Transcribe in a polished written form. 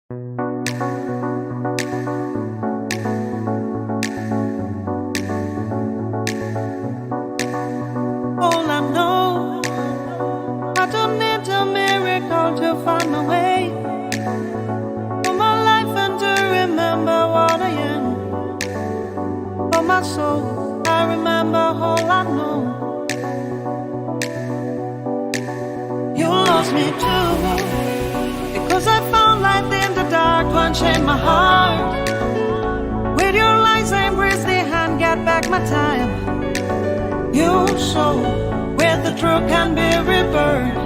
All I know, I don't need a miracle to find my way for my life and to remember what I am. For my soul, I remember all I know. You lost me too, because I found light in the dark to unchain my heart. With your lies, I embrace the hand, get back my time. You show where the truth can be rebirthed.